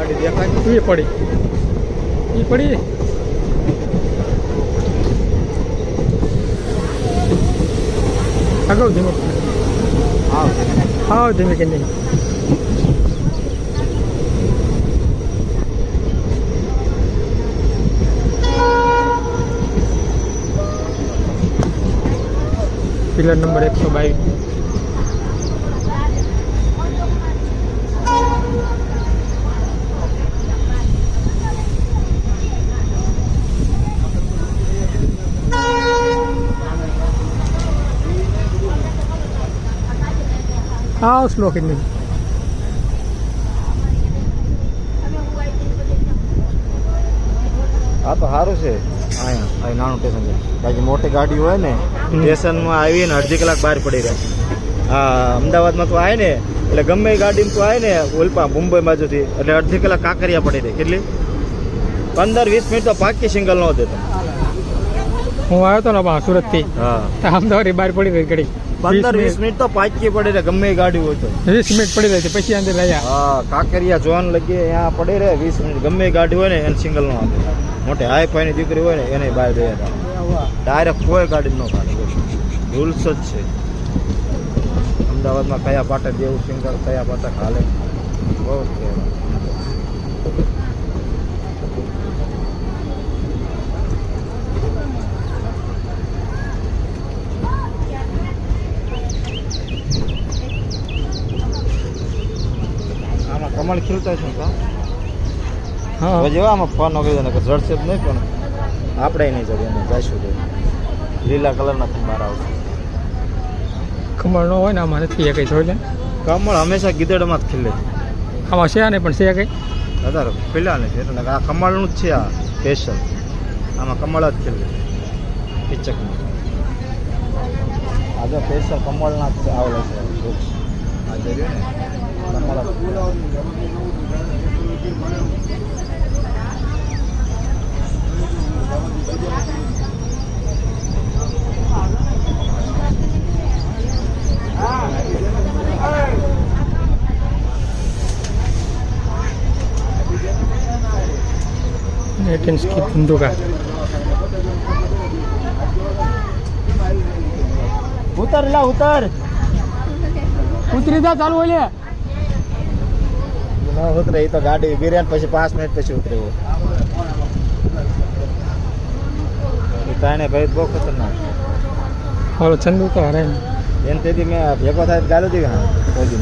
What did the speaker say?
ગાડી દેખાય એ પડી આગળ ધીમે હા ધીમે કે નહીં પિલર નંબર 122 હા સ્લો કે નહીં આ તો સારું છે અહીંયા નાનું સ્ટેશન છે બાકી મોટી ગાડી હોય ને સ્ટેશનમાં આવીને અડધી કલાક બહાર પડી રહે હા અમદાવાદમાં તો આવે ને એટલે ગમે એ ગાડીમાં તો આવે ને ઓલપા મુંબઈ બાજુથી એટલે અડધી કલાક કાંકરિયા પડી રહે કેટલી 15-20 મિનિટ તો પાકી સિંગલ ન દેતો હું આવ્યો હતો ને સુરતથી હા અમદાવાદ બહાર પડી રહી ઘડી 15-20 મિનિટ તો પાકી પડી રહે ગમે એ ગાડી હોય તો 20 મિનિટ પડી રહી પછી અંદર રહ્યા હા કાંકરિયા જોન લગી અહીંયા પડી રહે 20 મિનિટ ગમે એ ગાડી હોય ને એને સિંગલ નો આપે મોટે હાઈ ફાઈની દીકરી હોય ને એને બહાર દે ડાયરેક્ટ કોઈ ગાડી ન કાઢે રૂલ્સ જ છે અમદાવાદમાં કયા પાટક જેવું સિંગલ કયા પાટક હાલે ઓકે આમાં કમળ ખીલતા છે હા જેવા આમાં ફોન વગેરે ને જડશે જ નહીં પણ આપણે નહીં જડીએ અમે જઈશું તો લીલા કલરના કમળ આવશે કમળ ન હોય ને આમાં નથી કઈ જોઈ લે કમળ હંમેશા ગીદડમાં જ ખીલે આમાં છે ને પણ છે કઈ વધારે ખીલ્યા નથી એટલે આ કમળનું જ છે આ સ્પેશિયલ આમાં કમળ જ ખીલે પિચકમાં આજે સ્પેશિયલ કમળના જ આવેલા છે વૃક્ષ આજે રહ્યું ને કમળ की बंदूका ઉતર લા ઉતર ઉતરી જા ચાલુ હોય ન ઉતરે એ તો ગાડી ઉભી રહે પછી 5 મિનિટ પછી ઉતરે તાને ભાઈ બહુ ખતરનાક ઓલો ચંદુ તો હરે એને તેથી મેં ભેગો થાય ગાલો દી હા કોઈ દી